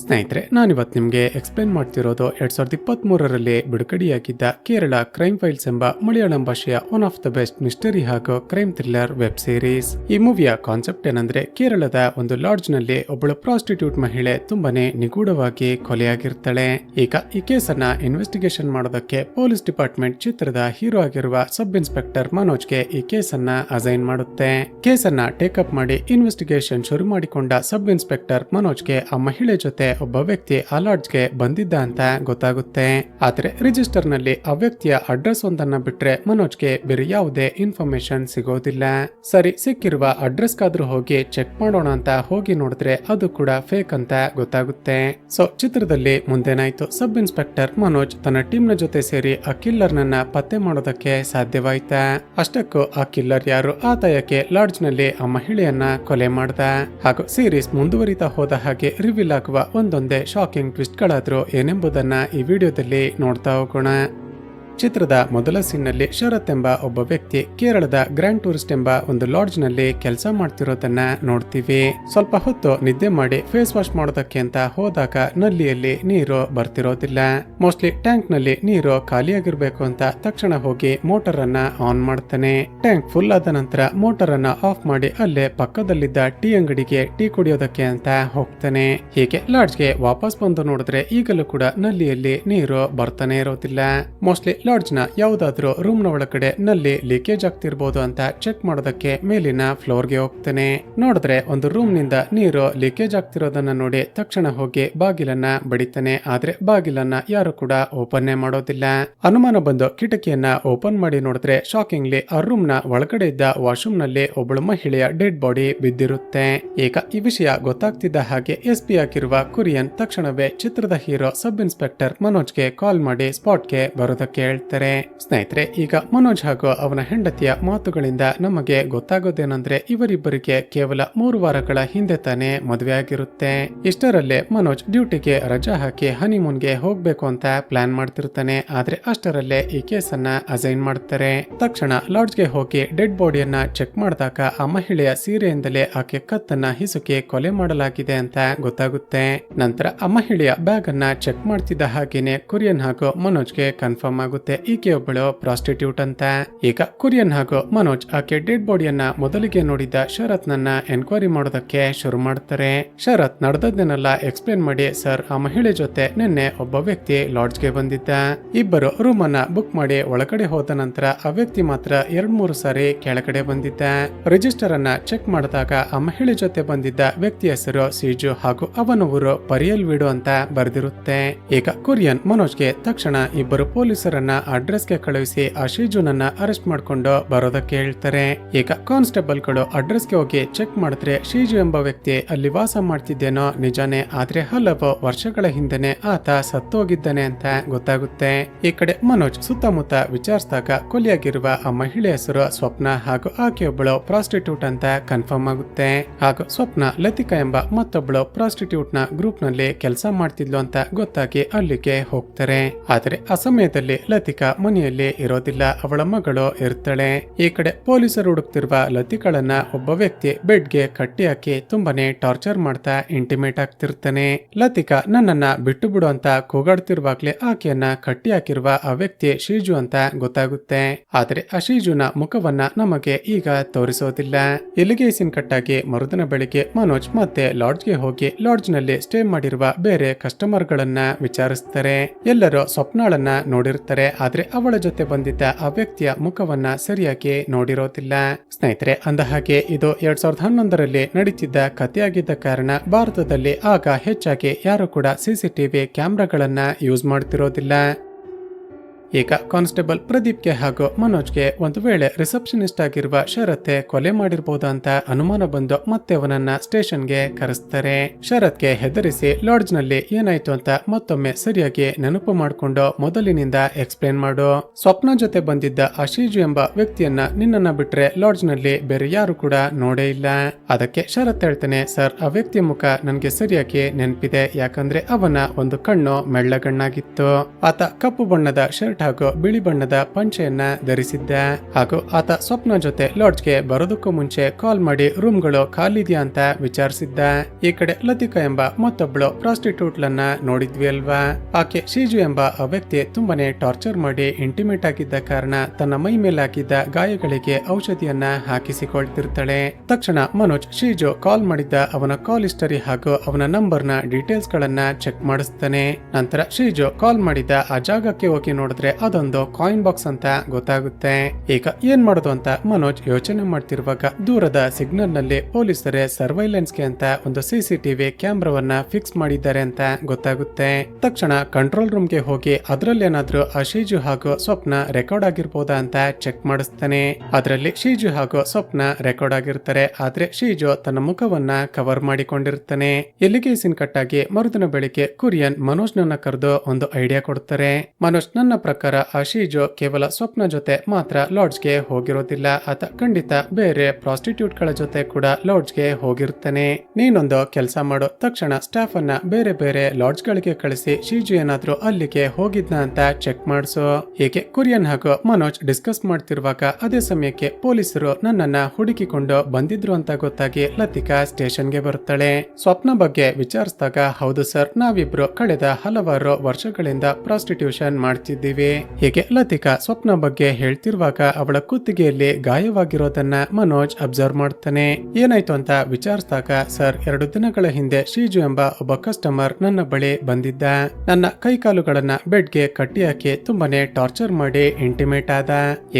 ಸ್ನೇಹಿತರೆ, ನಾನಿವತ್ತು ನಿಮಗೆ ಎಕ್ಸ್ಪ್ಲೇನ್ ಮಾಡ್ತಿರೋದು 2023ರಲ್ಲಿ ಬಿಡುಗಡೆಯಾಗಿದ್ದ ಕೇರಳ ಕ್ರೈಮ್ ಫೈಲ್ಸ್ ಎಂಬ ಮಲಯಾಳಂ ಭಾಷೆಯ one of the best mystery ಹಾಗೂ ಕ್ರೈಮ್ ಥ್ರಿಲ್ಲರ್ ವೆಬ್ ಸೀರೀಸ್. ಈ ಮೂವಿಯ ಕಾನ್ಸೆಪ್ಟ್ ಏನಂದ್ರೆ, ಕೇರಳದ ಒಂದು ಲಾಡ್ಜ್ ನಲ್ಲಿ ಒಬ್ಬಳು ಪ್ರಾಸ್ಟಿಟ್ಯೂಟ್ ಮಹಿಳೆ ತುಂಬಾನೇ ನಿಗೂಢವಾಗಿ ಕೊಲೆಯಾಗಿರ್ತಾಳೆ. ಈಗ ಈ ಕೇಸನ್ನ ಇನ್ವೆಸ್ಟಿಗೇಷನ್ ಮಾಡೋದಕ್ಕೆ ಪೊಲೀಸ್ ಡಿಪಾರ್ಟ್ಮೆಂಟ್ ಚಿತ್ರದ ಹೀರೋ ಆಗಿರುವ ಸಬ್ ಇನ್ಸ್ಪೆಕ್ಟರ್ ಮನೋಜ್ಗೆ ಈ ಕೇಸನ್ನ ಅಸೈನ್ ಮಾಡುತ್ತೆ. ಕೇಸನ್ನ ಟೇಕಪ್ ಮಾಡಿ ಇನ್ವೆಸ್ಟಿಗೇಷನ್ ಶುರು ಮಾಡಿಕೊಂಡ ಸಬ್ ಇನ್ಸ್ಪೆಕ್ಟರ್ ಮನೋಜ್ಗೆ ಆ ಮಹಿಳೆ ಜೊತೆ ಒಬ್ಬ ವ್ಯಕ್ತಿ ಆ ಲಾಡ್ಜ್ಗೆ ಬಂದಿದ್ದ ಅಂತ ಗೊತ್ತಾಗುತ್ತೆ. ಆದ್ರೆ ರಿಜಿಸ್ಟರ್ ನಲ್ಲಿ ಆ ವ್ಯಕ್ತಿಯ ಅಡ್ರೆಸ್ ಒಂದನ್ನ ಬಿಟ್ರೆ ಮನೋಜ್ಗೆ ಬೇರೆ ಯಾವುದೇ ಇನ್ಫಾರ್ಮೇಶನ್ ಸಿಗೋದಿಲ್ಲ. ಸರಿ, ಸಿಕ್ಕಿರುವ ಅಡ್ರೆಸ್ ಕಾದ್ರೂ ಹೋಗಿ ಚೆಕ್ ಮಾಡೋಣ ಅಂತ ಹೋಗಿ ನೋಡಿದ್ರೆ ಅದು ಕೂಡ ಫೇಕ್ ಅಂತ ಗೊತ್ತಾಗುತ್ತೆ. ಸೊ ಚಿತ್ರದಲ್ಲಿ ಮುಂದೇನಾಯ್ತು, ಸಬ್ ಇನ್ಸ್ಪೆಕ್ಟರ್ ಮನೋಜ್ ತನ್ನ ಟೀಮ್ ನ ಜೊತೆ ಸೇರಿ ಆ ಕಿಲ್ಲರ್ ನನ್ನ ಪತ್ತೆ ಮಾಡೋದಕ್ಕೆ ಸಾಧ್ಯವಾಯ್ತಾ? ಅಷ್ಟಕ್ಕೂ ಆ ಕಿಲ್ಲರ್ ಯಾರು, ಆತ ಯಾಕೆ ಲಾಡ್ಜ್ ನಲ್ಲಿ ಆ ಮಹಿಳೆಯನ್ನ ಕೊಲೆ ಮಾಡ್ದ? ಹಾಗೂ ಸೀರೀಸ್ ಮುಂದುವರಿತಾ ಹೋದ ಹಾಗೆ ರಿವೀಲ್ ಆಗುವ ಒಂದೊಂದೇ ಶಾಕಿಂಗ್ ಟ್ವಿಸ್ಟ್ ಗಳಾದ್ರೂ ಏನೆಂಬುದನ್ನ ಈ ವಿಡಿಯೋದಲ್ಲಿ ನೋಡ್ತಾ ಹೋಗೋಣ. ಚಿತ್ರದ ಮೊದಲ ಸೀನ್ನಲ್ಲಿ ಶರತ್ ಎಂಬ ಒಬ್ಬ ವ್ಯಕ್ತಿ ಕೇರಳದ ಗ್ರ್ಯಾಂಡ್ ಟೂರಿಸ್ಟ್ ಎಂಬ ಒಂದು ಲಾಡ್ಜ್ ನಲ್ಲಿ ಕೆಲಸ ಮಾಡ್ತಿರೋದನ್ನ ನೋಡ್ತೀವಿ. ಸ್ವಲ್ಪ ಹೊತ್ತು ನಿದ್ದೆ ಮಾಡಿ ಫೇಸ್ ವಾಶ್ ಮಾಡೋದಕ್ಕೆ ಅಂತ ಹೋದಾಗ ನಲ್ಲಿಯಲ್ಲಿ ನೀರು ಬರ್ತಿರೋದಿಲ್ಲ. ಮೋಸ್ಟ್ಲಿ ಟ್ಯಾಂಕ್ ನಲ್ಲಿ ನೀರು ಖಾಲಿಯಾಗಿರ್ಬೇಕು ಅಂತ ತಕ್ಷಣ ಹೋಗಿ ಮೋಟರ್ ಅನ್ನ ಆನ್ ಮಾಡ್ತಾನೆ. ಟ್ಯಾಂಕ್ ಫುಲ್ ಆದ ನಂತರ ಮೋಟರ್ ಅನ್ನ ಆಫ್ ಮಾಡಿ ಅಲ್ಲೇ ಪಕ್ಕದಲ್ಲಿದ್ದ ಟೀ ಅಂಗಡಿಗೆ ಟೀ ಕುಡಿಯೋದಕ್ಕೆ ಅಂತ ಹೋಗ್ತಾನೆ. ಹೀಗೆ ಲಾಡ್ಜ್ಗೆ ವಾಪಸ್ ಬಂದು ನೋಡಿದ್ರೆ ಈಗಲೂ ಕೂಡ ನಲ್ಲಿಯಲ್ಲಿ ನೀರು ಬರ್ತಾನೆ ಇರೋದಿಲ್ಲ. ಮೋಸ್ಟ್ಲಿ ಲಾಡ್ಜ್ ನ ಯಾವುದಾದ್ರೂ ರೂಮ್ ನ ಒಳಗಡೆ ನಲ್ಲಿ ಲೀಕೇಜ್ ಆಗ್ತಿರ್ಬೋದು ಅಂತ ಚೆಕ್ ಮಾಡೋದಕ್ಕೆ ಮೇಲಿನ ಫ್ಲೋರ್ ಗೆ ಹೋಗ್ತಾನೆ. ನೋಡಿದ್ರೆ ಒಂದು ರೂಮ್ ನಿಂದ ನೀರು ಲೀಕೇಜ್ ಆಗ್ತಿರೋದನ್ನ ನೋಡಿ ತಕ್ಷಣ ಹೋಗಿ ಬಾಗಿಲನ್ನ ಬಡಿತಾನೆ. ಆದ್ರೆ ಬಾಗಿಲನ್ನ ಯಾರು ಕೂಡ ಓಪನ್ ಮಾಡೋದಿಲ್ಲ. ಅನುಮಾನ ಬಂದು ಕಿಟಕಿಯನ್ನ ಓಪನ್ ಮಾಡಿ ನೋಡಿದ್ರೆ ಶಾಕಿಂಗ್ಲಿ ಆ ರೂಮ್ ನ ಒಳಗಡೆ ಇದ್ದ ವಾಶ್ರೂಮ್ ನಲ್ಲಿ ಒಬ್ಬಳು ಮಹಿಳೆಯ ಡೆಡ್ ಬಾಡಿ ಬಿದ್ದಿರುತ್ತೆ. ಈಗ ಈ ವಿಷಯ ಗೊತ್ತಾಗ್ತಿದ್ದ ಹಾಗೆ SP ಆಗಿರುವ ಕುರಿಯನ್ ತಕ್ಷಣವೇ ಚಿತ್ರದ ಹೀರೋ ಸಬ್ ಇನ್ಸ್ಪೆಕ್ಟರ್ ಮನೋಜ್ಗೆ ಕಾಲ್ ಮಾಡಿ ಸ್ಪಾಟ್ಗೆ ಬರೋದಕ್ಕೆ ಹೇಳ್ತಾರೆ. ಸ್ನೇಹಿತರೆ, ಈಗ ಮನೋಜ್ ಹಾಗೂ ಅವನ ಹೆಂಡತಿಯ ಮಾತುಗಳಿಂದ ನಮಗೆ ಗೊತ್ತಾಗೋದೇನಂದ್ರೆ ಇವರಿಬ್ಬರಿಗೆ ಕೇವಲ 3 ವಾರಗಳ ಹಿಂದೆ ತಾನೇ ಮದುವೆ ಆಗಿರುತ್ತೆ. ಇಷ್ಟರಲ್ಲೇ ಮನೋಜ್ ಡ್ಯೂಟಿಗೆ ರಜಾ ಹಾಕಿ ಹನಿಮೂನ್ಗೆ ಹೋಗ್ಬೇಕು ಅಂತ ಪ್ಲಾನ್ ಮಾಡ್ತಿರ್ತಾನೆ. ಆದ್ರೆ ಅಷ್ಟರಲ್ಲೇ ಈ ಕೇಸನ್ನ ಅಸೈನ್ ಮಾಡ್ತಾರೆ. ತಕ್ಷಣ ಲಾಡ್ಜ್ಗೆ ಹೋಗಿ ಡೆಡ್ ಬಾಡಿಯನ್ನ ಚೆಕ್ ಮಾಡಿದಾಗ ಆ ಮಹಿಳೆಯ ಸೀರೆಯಿಂದಲೇ ಆಕೆ ಕತ್ತನ್ನ ಹಿಸುಕಿ ಕೊಲೆ ಮಾಡಲಾಗಿದೆ ಅಂತ ಗೊತ್ತಾಗುತ್ತೆ. ನಂತರ ಆ ಮಹಿಳೆಯ ಬ್ಯಾಗ್ ಅನ್ನ ಚೆಕ್ ಮಾಡ್ತಿದ್ದ ಹಾಗೇನೆ ಕುರಿಯನ್ ಹಾಗೂ ಮನೋಜ್ಗೆ ಕನ್ಫರ್ಮ್ ಆಗುತ್ತೆ ಈಕೆ ಒಬ್ಬಳು ಪ್ರಾಸ್ಟಿಟ್ಯೂಟ್ ಅಂತ. ಈಗ ಕುರಿಯನ್ ಹಾಗೂ ಮನೋಜ್ ಆಕೆ ಡೆಡ್ ಬಾಡಿಯನ್ನ ಮೊದಲಿಗೆ ನೋಡಿದ್ದ ಶರತ್ ನನ್ನ ಎನ್ಕ್ವೈರಿ ಮಾಡೋದಕ್ಕೆ ಶುರು ಮಾಡ್ತಾರೆ. ಶರತ್ ನಡೆದದ್ದನ್ನೆಲ್ಲ ಎಕ್ಸ್ಪ್ಲೇನ್ ಮಾಡಿ, ಸರ್, ಆ ಮಹಿಳೆ ಜೊತೆ ನಿನ್ನೆ ಒಬ್ಬ ವ್ಯಕ್ತಿ ಲಾಡ್ಜ್ಗೆ ಬಂದಿದ್ದ. ಇಬ್ಬರು ರೂಮ್ ಅನ್ನ ಬುಕ್ ಮಾಡಿ ಒಳಗಡೆ ಹೋದ ನಂತರ ಆ ವ್ಯಕ್ತಿ ಮಾತ್ರ 2-3 ಸಾರಿ ಕೆಳಗಡೆ ಬಂದಿದ್ದ. ರಿಜಿಸ್ಟರ್ ಅನ್ನ ಚೆಕ್ ಮಾಡಿದಾಗ ಆ ಮಹಿಳೆ ಜೊತೆ ಬಂದಿದ್ದ ವ್ಯಕ್ತಿ ಹೆಸರು ಸೀಜು ಹಾಗೂ ಅವನ ಊರು ಪರಿಯಲ್ ವೀಡು ಅಂತ ಬರೆದಿರುತ್ತೆ. ಈಗ ಕುರಿಯನ್ ಮನೋಜ್ಗೆ ತಕ್ಷಣ ಇಬ್ಬರು ಪೊಲೀಸರನ್ನ ಅಡ್ರೆಸ್ಗೆ ಕಳುಹಿಸಿ ಆ ಶೀಜುನನ್ನ ಅರೆಸ್ಟ್ ಮಾಡ್ಕೊಂಡು ಬರೋದಕ್ಕೆ ಹೇಳ್ತಾರೆ. ಈಗ ಕಾನ್ಸ್ಟೇಬಲ್ ಗಳು ಅಡ್ರೆಸ್ಗೆ ಹೋಗಿ ಚೆಕ್ ಮಾಡಿದ್ರೆ ಶೀಜು ಎಂಬ ವ್ಯಕ್ತಿ ಅಲ್ಲಿ ವಾಸ ಮಾಡ್ತಿದ್ದೇನೋ ನಿಜಾನೇ, ಆದ್ರೆ ಹಲವು ವರ್ಷಗಳ ಹಿಂದೆನೆ ಆತ ಸತ್ತೋಗಿದ್ದಾನೆ ಅಂತ ಗೊತ್ತಾಗುತ್ತೆ. ಈ ಕಡೆ ಮನೋಜ್ ಸುತ್ತಮುತ್ತ ವಿಚಾರಿಸಿದಾಗ ಕೊಲೆಯಾಗಿರುವ ಆ ಮಹಿಳೆ ಹೆಸರು ಸ್ವಪ್ನ ಹಾಗೂ ಆಕೆಯೊಬ್ಬಳು ಪ್ರಾಸ್ಟಿಟ್ಯೂಟ್ ಅಂತ ಕನ್ಫರ್ಮ್ ಆಗುತ್ತೆ. ಹಾಗೂ ಸ್ವಪ್ನ ಲತಿಕಾ ಎಂಬ ಮತ್ತೊಬ್ಬಳು ಪ್ರಾಸ್ಟಿಟ್ಯೂಟ್ ನ ಗ್ರೂಪ್ ನಲ್ಲಿ ಕೆಲಸ ಮಾಡ್ತಿದ್ಲು ಅಂತ ಗೊತ್ತಾಗಿ ಅಲ್ಲಿಗೆ ಹೋಗ್ತಾರೆ. ಆದ್ರೆ ಆ ಸಮಯದಲ್ಲಿ ಲತಿಕಾ ಮನೆಯಲ್ಲಿ ಇರೋದಿಲ್ಲ, ಅವಳ ಮಗಳು ಇರ್ತಾಳೆ. ಈ ಕಡೆ ಪೊಲೀಸರು ಹುಡುಕ್ತಿರುವ ಲತಿಕಾಳನ್ನ ಒಬ್ಬ ವ್ಯಕ್ತಿ ಬೆಡ್ಗೆ ಕಟ್ಟಿ ಹಾಕಿ ತುಂಬಾನೇ ಟಾರ್ಚರ್ ಮಾಡ್ತಾ ಇಂಟಿಮೇಟ್ ಆಗ್ತಿರ್ತಾನೆ. ಲತಿಕಾ ನನ್ನನ್ನ ಬಿಟ್ಟು ಬಿಡು ಅಂತ ಕೂಗಾಡ್ತಿರುವಾಗ್ಲೇ ಆಕೆಯನ್ನ ಕಟ್ಟಿ ಹಾಕಿರುವ ಆ ವ್ಯಕ್ತಿ ಶೀಜು ಅಂತ ಗೊತ್ತಾಗುತ್ತೆ. ಆದ್ರೆ ಆ ಶೀಜುನ ಮುಖವನ್ನ ನಮಗೆ ಈಗ ತೋರಿಸೋದಿಲ್ಲ. ಇಲ್ಲಿಗೆ ಸೀನ್ ಕಟ್ಟಾಗಿ ಮರುದಿನ ಬೆಳಿಗ್ಗೆ ಮನೋಜ್ ಮತ್ತೆ ಲಾಡ್ಜ್ಗೆ ಹೋಗಿ ಲಾಡ್ಜ್ ನಲ್ಲಿ ಸ್ಟೇ ಮಾಡಿರುವ ಬೇರೆ ಕಸ್ಟಮರ್ ಗಳನ್ನ ವಿಚಾರಿಸ್ತಾರೆ. ಎಲ್ಲರೂ ಸ್ವಪ್ನಾಳನ್ನ ನೋಡಿರ್ತಾರೆ, ಆದ್ರೆ ಅವಳ ಜೊತೆ ಬಂದಿದ್ದ ಆ ವ್ಯಕ್ತಿಯ ಮುಖವನ್ನ ಸರಿಯಾಗಿ ನೋಡಿರೋದಿಲ್ಲ. ಸ್ನೇಹಿತರೆ, ಅಂದ ಹಾಗೆ ಇದು 2011ರಲ್ಲಿ ನಡೀತಿದ್ದ ಕಥೆಯಾಗಿದ್ದ ಕಾರಣ ಭಾರತದಲ್ಲಿ ಆಗ ಹೆಚ್ಚಾಗಿ ಯಾರು ಕೂಡ CCTV ಕ್ಯಾಮ್ರಾಗಳನ್ನ ಯೂಸ್ ಮಾಡ್ತಿರೋದಿಲ್ಲ. ಈಗ ಕಾನ್ಸ್ಟೇಬಲ್ ಪ್ರದೀಪ್ಗೆ ಹಾಗೂ ಮನೋಜ್ಗೆ ಒಂದು ವೇಳೆ ರಿಸೆಪ್ಷನಿಸ್ಟ್ ಆಗಿರುವ ಶರತ್ ಕೊಲೆ ಮಾಡಿರ್ಬೋದು ಅಂತ ಅನುಮಾನ ಬಂದು ಮತ್ತೆ ಅವನನ್ನ ಸ್ಟೇಷನ್ಗೆ ಕರೆಸ್ತಾರೆ. ಶರತ್ಗೆ ಹೆದರಿಸಿ ಲಾಡ್ಜ್ ನಲ್ಲಿ ಏನಾಯ್ತು ಅಂತ ಮತ್ತೊಮ್ಮೆ ಸರಿಯಾಗಿ ನೆನಪು ಮಾಡಿಕೊಂಡು ಮೊದಲಿನಿಂದ ಎಕ್ಸ್ಪ್ಲೇನ್ ಮಾಡು. ಸ್ವಪ್ನ ಜೊತೆ ಬಂದಿದ್ದ ಅಶೀಜು ಎಂಬ ವ್ಯಕ್ತಿಯನ್ನ ನಿನ್ನನ್ನ ಬಿಟ್ರೆ ಲಾಡ್ಜ್ ನಲ್ಲಿ ಬೇರೆ ಯಾರು ಕೂಡ ನೋಡೇ ಇಲ್ಲ. ಅದಕ್ಕೆ ಶರತ್ ಹೇಳ್ತಾನೆ, ಸರ್, ಆ ವ್ಯಕ್ತಿಯ ಮುಖ ನನ್ಗೆ ಸರಿಯಾಗಿ ನೆನಪಿದೆ, ಯಾಕಂದ್ರೆ ಅವನ ಒಂದು ಕಣ್ಣು ಮೆಳ್ಳಗಣ್ಣಾಗಿತ್ತು. ಆತ ಕಪ್ಪು ಬಣ್ಣದ ಶರ್ಟ್ ಶರ್ಟ್ ಹಾಗೂ ಬಿಳಿ ಬಣ್ಣದ ಪಂಚೆಯನ್ನ ಧರಿಸಿದ್ದ ಹಾಗೂ ಆತ ಸ್ವಪ್ನ ಜೊತೆ ಲಾಡ್ಜ್ಗೆ ಬರೋದಕ್ಕೂ ಮುಂಚೆ ಕಾಲ್ ಮಾಡಿ ರೂಮ್ಗಳು ಖಾಲಿದ್ಯಾ ಅಂತ ವಿಚಾರಿಸಿದ್ದ. ಈ ಕಡೆ ಲತಿಕಾ ಎಂಬ ಮತ್ತೊಬ್ಳು ಪ್ರಾಸ್ಟಿಟ್ಯೂಟ್ಲನ್ನ ನೋಡಿದ್ವಿ ಅಲ್ವಾ. ಆಕೆ ಶೀಜು ಎಂಬ ಆ ವ್ಯಕ್ತಿ ತುಂಬಾನೇ ಟಾರ್ಚರ್ ಮಾಡಿ ಇಂಟಿಮೇಟ್ ಆಗಿದ್ದ ಕಾರಣ ತನ್ನ ಮೈ ಮೇಲೆ ಹಾಕಿದ್ದ ಗಾಯಗಳಿಗೆ ಔಷಧಿಯನ್ನ ಹಾಕಿಸಿಕೊಳ್ತಿರ್ತಾಳೆ. ತಕ್ಷಣ ಮನೋಜ್ ಶೀಜು ಕಾಲ್ ಮಾಡಿದ್ದ ಅವನ ಕಾಲ್ ಹಿಸ್ಟರಿ ಹಾಗೂ ಅವನ ನಂಬರ್ ನ ಡೀಟೇಲ್ಸ್ ಗಳನ್ನ ಚೆಕ್ ಮಾಡಿಸ್ತಾನೆ. ನಂತರ ಶೀಜು ಕಾಲ್ ಮಾಡಿದ ಆ ಜಾಗಕ್ಕೆ ಹೋಗಿ ನೋಡಿದ್ರೆ ಅದೊಂದು ಕಾಯಿನ್ ಬಾಕ್ಸ್ ಅಂತ ಗೊತ್ತಾಗುತ್ತೆ. ಈಗ ಏನ್ ಮಾಡೋದು ಅಂತ ಮನೋಜ್ ಯೋಚನೆ ಮಾಡ್ತಿರುವಾಗ ದೂರದ ಸಿಗ್ನಲ್ ನಲ್ಲಿ ಪೊಲೀಸರೇ ಸರ್ವೈಲೆನ್ಸ್ ಗೆ ಅಂತ ಒಂದು ಸಿಸಿಟಿವಿ ಕ್ಯಾಮ್ರಾವನ್ನ ಫಿಕ್ಸ್ ಮಾಡಿದ್ದಾರೆ ಅಂತ ಗೊತ್ತಾಗುತ್ತೆ. ತಕ್ಷಣ ಕಂಟ್ರೋಲ್ ರೂಮ್ ಗೆ ಹೋಗಿ ಅದ್ರಲ್ಲೇನಾದ್ರೂ ಆ ಶೀಜು ಹಾಗೂ ಸ್ವಪ್ನ ರೆಕಾರ್ಡ್ ಆಗಿರ್ಬೋದಾ ಅಂತ ಚೆಕ್ ಮಾಡಿಸ್ತಾನೆ. ಅದರಲ್ಲಿ ಶೀಜು ಹಾಗೂ ಸ್ವಪ್ನ ರೆಕಾರ್ಡ್ ಆಗಿರ್ತಾರೆ. ಆದ್ರೆ ಶೀಜು ತನ್ನ ಮುಖವನ್ನ ಕವರ್ ಮಾಡಿಕೊಂಡಿರ್ತಾನೆ. ಎಲ್ಲಿಗೆ ಸೀನ್ ಕಟ್ ಆಗಿ ಮರುದಿನ ಬೆಳಿಗ್ಗೆ ಕುರಿಯನ್ ಮನೋಜ್ ನನ್ನ ಕರೆದು ಒಂದು ಐಡಿಯಾ ಕೊಡ್ತಾರೆ. ಮನೋಜ್, ನನ್ನ ಪ್ರಕಾರ ಆ ಶೀಜು ಕೇವಲ ಸ್ವಪ್ನ ಜೊತೆ ಮಾತ್ರ ಲಾಡ್ಜ್ಗೆ ಹೋಗಿರೋದಿಲ್ಲ, ಆತ ಖಂಡಿತ ಬೇರೆ ಪ್ರಾಸ್ಟಿಟ್ಯೂಟ್ ಗಳ ಜೊತೆ ಕೂಡ ಲಾಡ್ಜ್ಗೆ ಹೋಗಿರ್ತಾನೆ. ನೀನೊಂದು ಕೆಲಸ ಮಾಡು, ತಕ್ಷಣ ಸ್ಟಾಫ್ ಅನ್ನ ಬೇರೆ ಬೇರೆ ಲಾಡ್ಜ್ ಗಳಿಗೆ ಕಳಿಸಿ ಶೀಜು ಏನಾದ್ರೂ ಅಲ್ಲಿಗೆ ಹೋಗಿದ್ನ ಅಂತ ಚೆಕ್ ಮಾಡಿಸು. ಹೀಗೆ ಕುರಿಯನ್ ಹಾಗೂ ಮನೋಜ್ ಡಿಸ್ಕಸ್ ಮಾಡ್ತಿರುವಾಗ ಅದೇ ಸಮಯಕ್ಕೆ ಪೊಲೀಸರು ನನ್ನನ್ನ ಹುಡುಕಿಕೊಂಡು ಬಂದಿದ್ರು ಅಂತ ಗೊತ್ತಾಗಿ ಲತಿಕಾ ಸ್ಟೇಷನ್ಗೆ ಬರ್ತಾಳೆ. ಸ್ವಪ್ನ ಬಗ್ಗೆ ವಿಚಾರಿಸಿದಾಗ, ಹೌದು ಸರ್, ನಾವಿಬ್ರು ಕಳೆದ ಹಲವಾರು ವರ್ಷಗಳಿಂದ ಪ್ರಾಸ್ಟಿಟ್ಯೂಷನ್ ಮಾಡ್ತಿದ್ದೀವಿ. ಹೀಗೆ ಲತಿಕಾ ಸ್ವಪ್ನ ಬಗ್ಗೆ ಹೇಳ್ತಿರುವಾಗ ಅವಳ ಕುತ್ತಿಗೆಯಲ್ಲಿ ಗಾಯವಾಗಿರೋದನ್ನ ಮನೋಜ್ ಅಬ್ಸರ್ವ್ ಮಾಡ್ತಾನೆ. ಏನಾಯ್ತು ಅಂತ ವಿಚಾರಿಸಿದಾಗ, ಸರ್, 2 ದಿನಗಳ ಹಿಂದೆ ಶೀಜು ಎಂಬ ಒಬ್ಬ ಕಸ್ಟಮರ್ ನನ್ನ ಬಳಿ ಬಂದಿದ್ದ. ನನ್ನ ಕೈಕಾಲುಗಳನ್ನ ಬೆಡ್ಗೆ ಕಟ್ಟಿ ಹಾಕಿ ತುಂಬಾನೇ ಟಾರ್ಚರ್ ಮಾಡಿ ಇಂಟಿಮೇಟ್ ಆದ.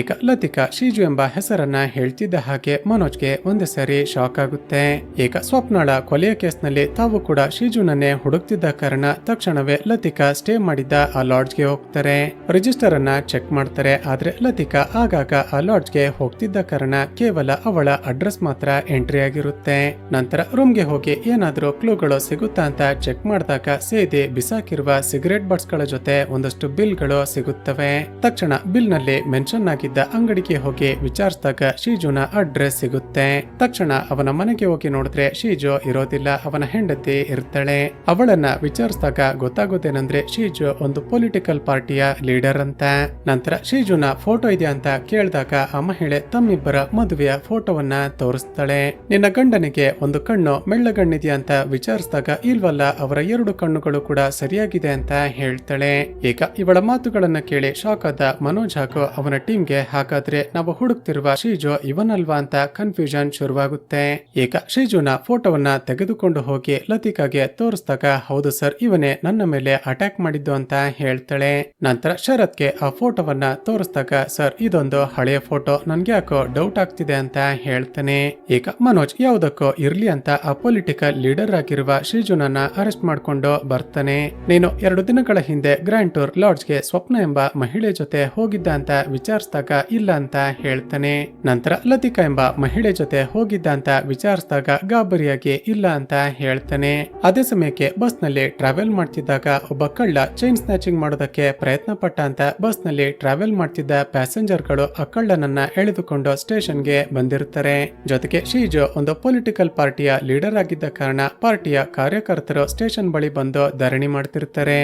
ಈಗ ಲತಿಕಾ ಶೀಜು ಎಂಬ ಹೆಸರನ್ನ ಹೇಳ್ತಿದ್ದ ಹಾಗೆ ಮನೋಜ್ಗೆ ಒಂದೇ ಸರಿ ಶಾಕ್ ಆಗುತ್ತೆ. ಈಗ ಸ್ವಪ್ನಳ ಕೊಲೆಯ ಕೇಸ್ನಲ್ಲಿ ತಾವು ಕೂಡ ಶೀಜುನನ್ನೇ ಹುಡುಕ್ತಿದ್ದ ಕಾರಣ ತಕ್ಷಣವೇ ಲತಿಕಾ ಸ್ಟೇ ಮಾಡಿದ್ದ ಆ ಲಾಡ್ಜ್ಗೆ ಹೋಗ್ತಾರೆ. ರಿಜಿಸ್ಟರ್ ಅನ್ನ ಚೆಕ್ ಮಾಡ್ತಾರೆ. ಆದ್ರೆ ಲತಿಕಾ ಆಗಾಗ ಆ ಲಾಡ್ಜ್ಗೆ ಹೋಗ್ತಿದ್ದ ಕಾರಣ ಕೇವಲ ಅವಳ ಅಡ್ರೆಸ್ ಮಾತ್ರ ಎಂಟ್ರಿ ಆಗಿರುತ್ತೆ. ನಂತರ ರೂಮ್ಗೆ ಹೋಗಿ ಏನಾದ್ರೂ ಕ್ಲೂಗಳು ಸಿಗುತ್ತಾ ಅಂತ ಚೆಕ್ ಮಾಡಿದಾಗ ಸೇದಿ ಬಿಸಾಕಿರುವ ಸಿಗರೇಟ್ ಬಟ್ಸ್ ಗಳ ಜೊತೆ ಒಂದಷ್ಟು ಬಿಲ್ ಗಳು ಸಿಗುತ್ತವೆ. ತಕ್ಷಣ ಬಿಲ್ ನಲ್ಲಿ ಮೆನ್ಷನ್ ಆಗಿದ್ದ ಅಂಗಡಿಗೆ ಹೋಗಿ ವಿಚಾರಿಸಿದಾಗ ಶೀಜುನ ಅಡ್ರೆಸ್ ಸಿಗುತ್ತೆ. ತಕ್ಷಣ ಅವನ ಮನೆಗೆ ಹೋಗಿ ನೋಡಿದ್ರೆ ಶೀಜು ಇರೋದಿಲ್ಲ, ಅವನ ಹೆಂಡತಿ ಇರ್ತಾಳೆ. ಅವಳನ್ನ ವಿಚಾರಿಸಿದಾಗ ಗೊತ್ತಾಗೋದೇನಂದ್ರೆ ಶೀಜು ಒಂದು ಪೊಲಿಟಿಕಲ್ ಪಾರ್ಟಿಯ ಲೀಡರ್ ಅಂತ. ನಂತರ ಶೀಜುನ ಫೋಟೋ ಇದೆ ಅಂತ ಕೇಳಿದಾಗ ಆ ಮಹಿಳೆ ತಮ್ಮಿಬ್ಬರ ಮದುವೆಯ ಫೋಟೋವನ್ನ ತೋರಿಸ್ತಾಳೆ. ನಿನ್ನ ಗಂಡನಿಗೆ ಒಂದು ಕಣ್ಣು ಮೆಳ್ಳಗಣ್ಣಿದೆಯಾ ಅಂತ ವಿಚಾರಿಸಿದಾಗ ಇಲ್ವಲ್ಲ, ಅವರ 2 ಕಣ್ಣುಗಳು ಕೂಡ ಸರಿಯಾಗಿದೆ ಅಂತ ಹೇಳ್ತಾಳೆ. ಈಗ ಇವಳ ಮಾತುಗಳನ್ನ ಕೇಳಿ ಶಾಕ್ ಆದ ಮನೋಜ್ ಹಾಗೂ ಅವನ ಟೀಮ್ಗೆ ಹಾಗಾದ್ರೆ ನಾವು ಹುಡುಕ್ತಿರುವ ಶೀಜು ಇವನಲ್ವಾ ಅಂತ ಕನ್ಫ್ಯೂಷನ್ ಶುರುವಾಗುತ್ತೆ. ಈಗ ಶೀಜುನ ಫೋಟೋವನ್ನ ತೆಗೆದುಕೊಂಡು ಹೋಗಿ ಲತಿಕಾಗೆ ತೋರಿಸಿದಾಗ, ಹೌದು ಸರ್, ಇವನೇ ನನ್ನ ಮೇಲೆ ಅಟ್ಯಾಕ್ ಮಾಡಿದ್ದು ಅಂತ ಹೇಳ್ತಾಳೆ. ನಂತರ ಶರತ್ಗೆ ಆ ಫೋಟೋವನ್ನ ತೋರಿಸಿದಾಗ, ಸರ್, ಇದೊಂದು ಹಳೆಯ ಫೋಟೋ, ನನ್ಗೆ ಯಾಕೋ ಡೌಟ್ ಆಗ್ತಿದೆ ಅಂತ ಹೇಳ್ತಾನೆ. ಈಗ ಮನೋಜ್ ಯಾವುದಕ್ಕೋ ಇರ್ಲಿ ಅಂತ ಆ ಪೊಲಿಟಿಕಲ್ ಲೀಡರ್ ಆಗಿರುವ ಶೀಜುನನ್ನ ಅರೆಸ್ಟ್ ಮಾಡ್ಕೊಂಡು ಬರ್ತಾನೆ. ನೀನು 2 ದಿನಗಳ ಹಿಂದೆ ಗ್ರ್ಯಾಂಡ್ ಟೂರ್ ಲಾಡ್ಜ್ಗೆ ಸ್ವಪ್ನ ಎಂಬ ಮಹಿಳೆ ಜೊತೆ ಹೋಗಿದ್ದ ಅಂತ ವಿಚಾರಿಸಿದಾಗ ಇಲ್ಲ ಅಂತ ಹೇಳ್ತಾನೆ. ನಂತರ ಲತಿಕಾ ಎಂಬ ಮಹಿಳೆ ಜೊತೆ ಹೋಗಿದ್ದ ಅಂತ ವಿಚಾರಿಸಿದಾಗ ಗಾಬರಿಯಾಗಿ ಇಲ್ಲ ಅಂತ ಹೇಳ್ತಾನೆ. ಅದೇ ಸಮಯಕ್ಕೆ ಬಸ್ ನಲ್ಲಿ ಟ್ರಾವೆಲ್ ಮಾಡ್ತಿದ್ದಾಗ ಒಬ್ಬ ಕಳ್ಳ ಚೈನ್ ಸ್ನ್ಯಾಚಿಂಗ್ ಮಾಡೋದಕ್ಕೆ ಪ್ರಯತ್ನ ಪಟ್ಟ ಅಂತ ಬಸ್ ನಲ್ಲಿ ಟ್ರಾವೆಲ್ ಮಾಡ್ತಿದ್ದ ಪ್ಯಾಸೆಂಜರ್ ಗಳು ಆ ಕಳ್ಳನನ್ನ ಎಳೆದುಕೊಂಡು ಸ್ಟೇಷನ್ಗೆ ಬಂದಿರುತ್ತಾರೆ. ಜೊತೆಗೆ ಶೀಜು ಒಂದು ಪೊಲಿಟಿಕಲ್ ಪಾರ್ಟಿಯ ಲೀಡರ್ ಆಗಿದ್ದ ಕಾರಣ ಪಾರ್ಟಿಯ ಕಾರ್ಯಕರ್ತರು ಸ್ಟೇಷನ್ ಬಳಿ ಬಂದು ಧರಣಿ ಮಾಡ್ತಿರ್ತಾರೆ.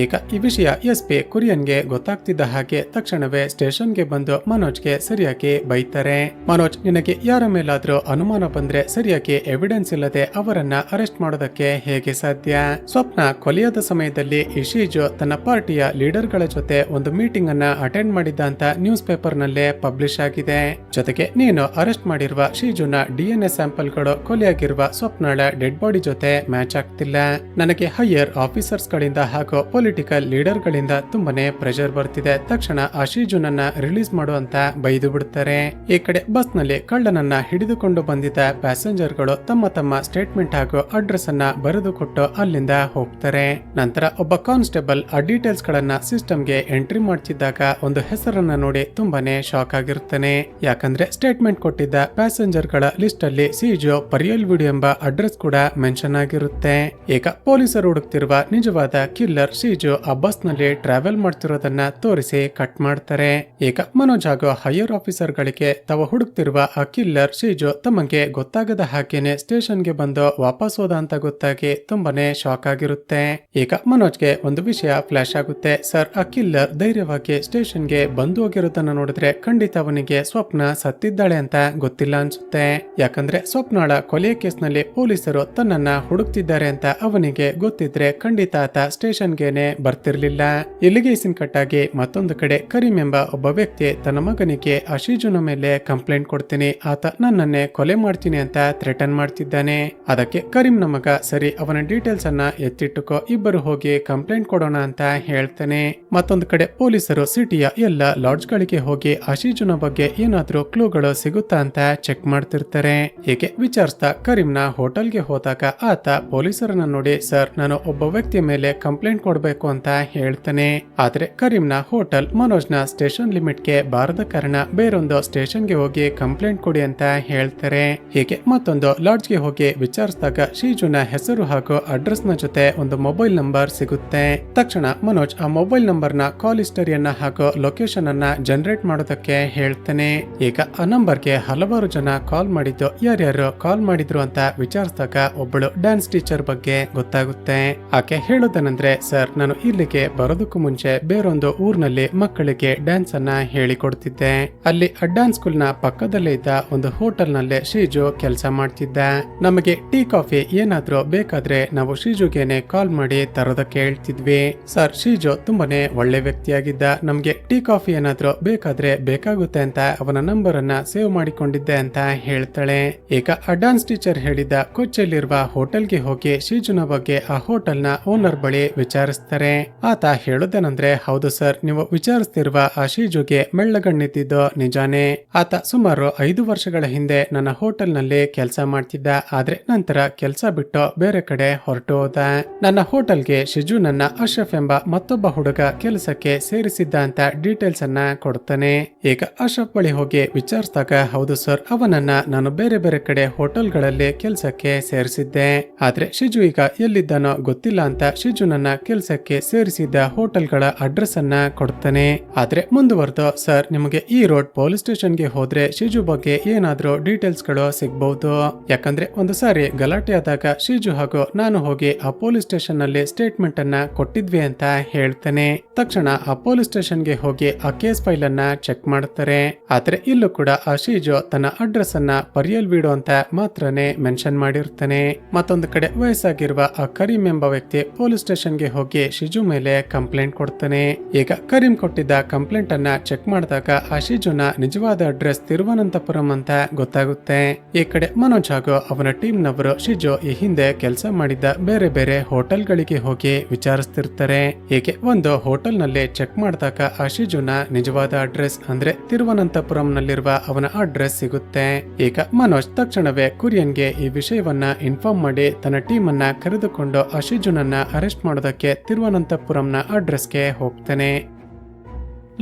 ಈಗ ಈ ವಿಷಯ ಎಸ್ಪಿ ಕುರಿಯನ್ಗೆ ಗೊತ್ತಾಗ್ತಿದ್ದ ಹಾಗೆ ತಕ್ಷಣವೇ ಸ್ಟೇಷನ್ಗೆ ಬಂದು ಮನೋಜ್ಗೆ ಸರಿಯಾಗಿ ಬೈತಾರೆ. ಮನೋಜ್, ನಿನಗೆ ಯಾರ ಮೇಲಾದ್ರೂ ಅನುಮಾನ ಬಂದ್ರೆ ಸರಿಯಾಗಿ ಎವಿಡೆನ್ಸ್ ಇಲ್ಲದೆ ಅವರನ್ನ ಅರೆಸ್ಟ್ ಮಾಡೋದಕ್ಕೆ ಹೇಗೆ ಸಾಧ್ಯ? ಸ್ವಪ್ನ ಕೊಲೆಯಾದ ಸಮಯದಲ್ಲಿ ಈ ಶೀಜು ತನ್ನ ಪಾರ್ಟಿಯ ಲೀಡರ್ ಗಳ ಜೊತೆ ಒಂದು ಮೀಟಿಂಗ್ ಅನ್ನ ಅಟೆಂಡ್ ಮಾಡಿದ್ದ ಅಂತ ನ್ಯೂಸ್ ಪೇಪರ್ ನಲ್ಲೇ ಪಬ್ಲಿಷ್ ಆಗಿದೆ. ಜೊತೆಗೆ ನೀನು ಅರೆಸ್ಟ್ ಮಾಡಿರುವ ಶೀಜುನ DNA ಸ್ಯಾಂಪಲ್ ಗಳು ಕೊಲೆಯಾಗಿರುವ ಸ್ವಪ್ನಳ ಡೆಡ್ ಬಾಡಿ ಜೊತೆ ಮ್ಯಾಚ್ ಆಗ್ತಿಲ್ಲ. ನನಗೆ ಹೈಯರ್ ಆಫೀಸರ್ಸ್ ಗಳಿಂದ ಹಾಗೂ ಪೊಲಿಟಿಕಲ್ ಲೀಡರ್ ಗಳಿಂದ ತುಂಬಾನೇ ಪ್ರೆಷರ್ ಬರ್ತಿದೆ. ತಕ್ಷಣ ಆ ಶೀಜುನನ್ನ ರಿಲೀಸ್ ಮಾಡುವಂತ ಬೈದು ಬಿಡ್ತಾರೆ. ಈ ಕಡೆ ಬಸ್ ನಲ್ಲಿ ಕಳ್ಳನನ್ನ ಹಿಡಿದುಕೊಂಡು ಬಂದಿದ್ದ ಪ್ಯಾಸೆಂಜರ್ ಗಳು ತಮ್ಮ ತಮ್ಮ ಸ್ಟೇಟ್ಮೆಂಟ್ ಹಾಗೂ ಅಡ್ರೆಸ್ ಅನ್ನ ಬರೆದು ಕೊಟ್ಟು ಅಲ್ಲಿಂದ ಹೋಗ್ತಾರೆ. ನಂತರ ಒಬ್ಬ ಕಾನ್ಸ್ಟೇಬಲ್ ಆ ಡೀಟೇಲ್ಸ್ ಗಳನ್ನ ಸಿಸ್ಟಮ್ ಗೆ ಎಂಟ್ರಿ ಮಾಡ್ತಿದ್ದಾಗ ಒಂದು ಹೆಸರನ್ನ ನೋಡಿ ತುಂಬಾನೇ ಶಾಕ್ ಆಗಿರುತ್ತಾನೆ. ಯಾಕಂದ್ರೆ ಸ್ಟೇಟ್ಮೆಂಟ್ ಕೊಟ್ಟಿದ್ದ ಪ್ಯಾಸೆಂಜರ್ ಗಳ ಲಿಸ್ಟ್ ಅಲ್ಲಿ ಶೀಜು ಪರಿಯಲ್ವಿಡು ಎಂಬ ಅಡ್ರೆಸ್ ಕೂಡ ಮೆನ್ಷನ್ ಆಗಿರುತ್ತೆ. ಈಗ ಪೊಲೀಸರು ಹುಡುಕ್ತಿರುವ ನಿಜವಾದ ಕಿಲ್ಲರ್ ಶೀಜು ಆ ಬಸ್ ನಲ್ಲಿ ಟ್ರಾವೆಲ್ ಮಾಡ್ತಿರೋದನ್ನ ತೋರಿಸಿ ಕಟ್ ಮಾಡ್ತಾರೆ. ಈಗ ಮನೋಜ್ ಹಾಗೂ ಹೈಯರ್ ಆಫೀಸರ್ ಗಳಿಗೆ ತಾವು ಹುಡುಕ್ತಿರುವ ಆ ಕಿಲ್ಲರ್ ಶೀಜು ತಮಗೆ ಗೊತ್ತಾಗದ ಹಾಗೇನೆ ಸ್ಟೇಷನ್ಗೆ ಬಂದು ವಾಪಸ್ ಹೋದ ಅಂತ ಗೊತ್ತಾಗಿ ತುಂಬಾನೇ ಶಾಕ್ ಆಗಿರುತ್ತೆ. ಈಗ ಮನೋಜ್ಗೆ ಒಂದು ವಿಷಯ ಫ್ಲಾಶ್ ಆಗುತ್ತೆ. ಸರ್, ಆ ಕಿಲ್ಲರ್ ಧೈರ್ಯವಾಗಿ ಸ್ಟೇಷನ್ಗೆ ಬಂದು ಹೋಗಿರೋದನ್ನ ನೋಡಿದ್ರೆ ಖಂಡಿತ ಅವನಿಗೆ ಸ್ವಪ್ನ ಸತ್ತಿದ್ದಾಳೆ ಅಂತ ಗೊತ್ತಿಲ್ಲ ಅನ್ಸುತ್ತೆ. ಯಾಕಂದ್ರೆ ಸ್ವಪ್ನಾಳ ಕೊಲೆಯ ಕೇಸ್ನಲ್ಲಿ ಪೊಲೀಸರು ತನ್ನನ್ನ ಹುಡುಕ್ತಿದ್ದಾರೆ ಅಂತ ಅವನಿಗೆ ಗೊತ್ತಿದ್ರೆ ಖಂಡಿತ ಆತ ಸ್ಟೇಷನ್ಗೆನೆ ಬರ್ತಿರ್ಲಿಲ್ಲ. ಇಲ್ಲಿಗೆ ಕಟ್ಟಾಗಿ ಮತ್ತೊಂದು ಕಡೆ ಕರೀಂ ಎಂಬ ಒಬ್ಬ ವ್ಯಕ್ತಿ ತನ್ನ ಮಗನಿಗೆ ಶೀಜುನ ಮೇಲೆ ಕಂಪ್ಲೇಂಟ್ ಕೊಡ್ತೀನಿ, ಆತ ನನ್ನನ್ನೇ ಕೊಲೆ ಮಾಡ್ತೀನಿ ಅಂತ ಥ್ರೆಟನ್ ಮಾಡ್ತಿದ್ದಾನೆ. ಅದಕ್ಕೆ ಕರೀಂನ ಮಗ ಸರಿ ಅವನ ಡೀಟೇಲ್ಸ್ ಅನ್ನ ಎತ್ತಿಟ್ಟುಕೋ, ಇಬ್ಬರು ಹೋಗಿ ಕಂಪ್ಲೇಂಟ್ ಕೊಡೋಣ ಅಂತ ಹೇಳ್ತಾನೆ. ಮತ್ತೊಂದು ಕಡೆ ಪೊಲೀಸರು ಸಿಟಿಯ ಎಲ್ಲ ಲಾಡ್ಜ್ ಗಳಿಗೆ ಹೋಗಿ ಶೀಜುನ ಬಗ್ಗೆ ಏನಾದ್ರೂ ಕ್ಲೂಗಳು ಸಿಗುತ್ತಾ ಅಂತ ಚೆಕ್ ಮಾಡ್ತಿರ್ತಾರೆ. ಹೀಗೆ ವಿಚಾರಿಸ್ತಾ ಕರೀಂನ ಹೋಟೆಲ್ಗೆ ಹೋದಾಗ ಆತ ಪೊಲೀಸರನ್ನ ನೋಡಿ, ಸರ್, ನಾನು ಒಬ್ಬ ವ್ಯಕ್ತಿಯ ಮೇಲೆ ಕಂಪ್ಲೇಂಟ್ ಕೊಡಬೇಕು ಅಂತ ಹೇಳ್ತಾನೆ. ಆದ್ರೆ ಕರೀಂನ ಹೋಟೆಲ್ ಮನೋಜ್ನ ಸ್ಟೇಷನ್ ಲಿಮಿಟ್ಗೆ ಬಾರದ ಕಾರಣ ಬೇರೊಂದು ಸ್ಟೇಷನ್ಗೆ ಹೋಗಿ ಕಂಪ್ಲೇಂಟ್ ಕೊಡಿ ಅಂತ ಹೇಳ್ತಾರೆ. ಹೀಗೆ ಮತ್ತೊಂದು ಲಾಡ್ಜ್ಗೆ ಹೋಗಿ ವಿಚಾರಿಸಿದಾಗ ಶೀಜುನ ಹೆಸರು ಹಾಗೂ ಅಡ್ರೆಸ್ ನ ಜೊತೆ ಒಂದು ಮೊಬೈಲ್ ನಂಬರ್ ಸಿಗುತ್ತೆ. ತಕ್ಷಣ ಮನೋಜ್ ಆ ಮೊಬೈಲ್ ನಂಬರ್ ನ ಕಾಲ್ ಹಿಸ್ಟರಿಯನ್ನ ಹಾಗೂ ಲೊಕೇಶನ್ ಅನ್ನ ಜನರೇಟ್ ಮಾಡೋದಕ್ಕೆ ಹೇಳ್ತಾನೆ. ಈಗ ಆ ನಂಬರ್ಗೆ ಹಲವಾರು ಜನ ಕಾಲ್ ಮಾಡಿದ್ದು ಯಾರ್ಯಾರು ಕಾಲ್ ಮಾಡಿದ್ರು ಅಂತ ವಿಚಾರಿಸಿದಾಗ ಒಬ್ಬಳು ಡ್ಯಾನ್ಸ್ ಟೀಚರ್ ಬಗ್ಗೆ ಗೊತ್ತಾಗುತ್ತೆ. ಆಕೆ ಹೇಳೋದೇನೆಂದ್ರೆ, ಸರ್, ನಾನು ಇಲ್ಲಿಗೆ ಬರೋದಕ್ಕೂ ಮುಂಚೆ ಬೇರೊಂದು ಊರಿನಲ್ಲಿ ಮಕ್ಕಳಿಗೆ ಡ್ಯಾನ್ಸ್ ಅನ್ನ ಹೇಳಿಕೊಡ್ತಿದ್ದೆ. ಅಲ್ಲಿ ಆ ಡ್ಯಾನ್ಸ್ ಸ್ಕೂಲ್ ನ ಪಕ್ಕದಲ್ಲೇ ಇದ್ದ ಒಂದು ಹೋಟೆಲ್ ನಲ್ಲಿ ಶೀಜು ಕೆಲಸ ಮಾಡ್ತಿದ್ದ. ನಮಗೆ ಟೀ ಕಾಫಿ ಏನಾದ್ರೂ ಬೇಕಾದ್ರೆ ನಾವು ಶೀಜುಗೆನೆ ಕಾಲ್ ಮಾಡಿ ತರೋದಕ್ಕೆ ಹೇಳ್ತಿದ್ವಿ. ಸರ್, ಶೀಜು ತುಂಬಾನೇ ಒಳ್ಳೆ ವ್ಯಕ್ತಿಯಾಗಿದ್ದ. ನಮ್ಗೆ ಟೀ ಕಾಫಿ ಏನಾದ್ರೂ ಬೇಕಾದ್ರೆ ಬೇಕಾಗುತ್ತೆ ಅಂತ ಅವನ ನಂಬರ್ ಅನ್ನ ಸೇವ್ ಮಾಡಿಕೊಂಡಿದ್ದೆ ಅಂತ ಹೇಳ್ತಾಳೆ. ಈಗ ಆ ಡ್ಯಾನ್ಸ್ ಟೀಚರ್ ಹೇಳಿದ ಕೊಚ್ಚಿಯಲ್ಲಿರುವ ಹೋಟೆಲ್ಗೆ ಹೋಗಿ ಶೀಜುನ ಬಗ್ಗೆ ಆ ಹೋಟೆಲ್ ನ ಓನರ್ ಬಳಿ ವಿಚಾರಿಸ್ತಾರೆ. ಆತ ಹೇಳೋದೇನಂದ್ರೆ, ಹೌದು ಸರ್, ನೀವು ವಿಚಾರಿಸ್ತಿರುವ ಆ ಶೀಜುಗೆ ಮೆಳ್ಳಗಣ್ಣಿದ್ದು ನಿಜಾನೇ. ಆತ ಸುಮಾರು 5 ವರ್ಷಗಳ ಹಿಂದೆ ನನ್ನ ಹೋಟೆಲ್ ನಲ್ಲಿ ಕೆಲಸ ಮಾಡ್ತಿದ್ದ. ಆದ್ರೆ ನಂತರ ಕೆಲಸ ಬಿಟ್ಟು ಬೇರೆ ಕಡೆ ಹೊರಟು ಹೋದ. ನನ್ನ ಹೋಟೆಲ್ಗೆ ಶಿಜು ನನ್ನ ಅಶ್ರಫ್ ಎಂಬ ಮತ್ತೊಬ್ಬ ಹುಡುಗ ಕೆಲಸಕ್ಕೆ ಸೇರಿಸಿದ್ದ ಅಂತ ಡೀಟೇಲ್ಸ್ ಅನ್ನ ಕೊಡ್ತಾನೆ. ಈಗ ಅಶ್ರಫ್ ಬಳಿ ಹೋಗಿ ವಿಚಾರಿಸಿದಾಗ, ಹೌದು ಸರ್, ಅವನನ್ನ ನಾನು ಬೇರೆ ಬೇರೆ ಕಡೆ ಹೋಟೆಲ್ಗಳಲ್ಲಿ ಕೆಲಸಕ್ಕೆ ಸೇರಿಸಿದ್ದೆ. ಆದ್ರೆ ಶಿಜು ಈಗ ಎಲ್ಲಿದ್ದಾನೋ ಗೊತ್ತಿಲ್ಲ ಅಂತ ಶಿಜು ನನ್ನ ಕೆಲಸಕ್ಕೆ ಸೇರಿಸಿದ್ದ ಹೋಟೆಲ್ಗಳ ಅಡ್ರೆಸ್ ಅನ್ನ ಕೊಡ್ತಾನೆ. ಆದ್ರೆ ಮುಂದುವರೆದು, ಸರ್, ನಿಮಗೆ ಈ ರೋಡ್ ಪೊಲೀಸ್ ಸ್ಟೇಷನ್ಗೆ ಹೋದ್ರೆ ಶಿಜು ಬಗ್ಗೆ ಏನಾದ್ರೂ ಡೀಟೇಲ್ಸ್ ಗಳು ಸಿಗಬಹುದು. ಯಾಕಂದ್ರೆ ಒಂದು ಸಾರಿ ಗಲಾಟೆ ಆದಾಗ ಶಿಜು ಹಾಗೂ ನಾನು ಹೋಗಿ ಆ ಪೊಲೀಸ್ ಸ್ಟೇಷನ್ ನಲ್ಲಿ ಸ್ಟೇಟ್ಮೆಂಟ್ ಅನ್ನ ಕೊಟ್ಟಿದ್ವಿ ಅಂತ ಹೇಳ್ತಾನೆ. ತಕ್ಷಣ ಆ ಪೊಲೀಸ್ ಸ್ಟೇಷನ್ಗೆ ಹೋಗಿ ಆ ಕೇಸ್ ಫೈಲ್ ಅನ್ನ ಚೆಕ್ ಮಾಡ್ತಾರೆ. ಆದ್ರೆ ಇಲ್ಲೂ ಕೂಡ ಆ ಶಿಜು ತನ್ನ ಅಡ್ರೆಸ್ ಅನ್ನ ಪರಿಯಲ್ ವೀಡು ಅಂತ ಮಾತ್ರನೇ ಮೆನ್ಷನ್ ಮಾಡಿರ್ತಾನೆ. ಮತ್ತೊಂದು ಕಡೆ ವಯಸ್ಸಾಗಿರುವ ಆ ಕರೀಂ ಎಂಬ ವ್ಯಕ್ತಿ ಪೊಲೀಸ್ ಸ್ಟೇಷನ್ಗೆ ಹೋಗಿ ಶಿಜು ಮೇಲೆ ಕಂಪ್ಲೇಂಟ್ ಕೊಡ್ತಾನೆ. ಈಗ ಕರೀಂ ಕೊಟ್ಟಿದ್ದ ಕಂಪ್ಲೇಂಟ್ ಅನ್ನ ಚೆಕ್ ಮಾಡಿದಾಗ ಆ ಶಿಜುನ ನಿಜವಾದ ಅಡ್ರೆಸ್ ತಿರುವನಂತಪುರಂ ಅಂತ ಗೊತ್ತಾಗುತ್ತೆ. ಈ ಕಡೆ ಮನೋಜ್ ಹಾಗೂ ಅವನ ಟೀಮ್ ನವರು ಶಿಜು ಈ ಹಿಂದೆ ಕೆಲಸ ಮಾಡಿದ್ದ ಬೇರೆ ಬೇರೆ ಹೋಟೆಲ್ ಗಳಿಗೆ ಹೋಗಿ ವಿಚಾರಿಸ್ತಿರ್ತಾರೆ. ಹೀಗೆ ಒಂದು ಹೋಟೆಲ್ ನಲ್ಲಿ ಚೆಕ್ ಮಾಡಿದಾಗ ಆ ಶಿಜುನ ನಿಜವಾದ ಅಡ್ರೆಸ್ ಅಂದ್ರೆ ತಿರುವನಂತಪುರಂ ನಲ್ಲಿರುವ ಅವನ ಅಡ್ರೆಸ್ ಸಿಗುತ್ತೆ. ಈಗ ಮನೋಜ್ ತಕ್ಷಣವೇ ಕುರಿಯನ್ಗೆ ಈ ವಿಷಯವನ್ನ ಇನ್ಫಾರ್ಮ್ ಮಾಡಿ ತನ್ನ ಟೀಮ್ ಅನ್ನ ಕರೆದುಕೊಂಡು ಆ ಶಿಜುನನ್ನ ಅರೆಸ್ಟ್ ಮಾಡೋದಕ್ಕೆ ತಿರುವನಂತಪುರಂನ ಅಡ್ರೆಸ್ಗೆ ಹೋಗ್ತಾನೆ.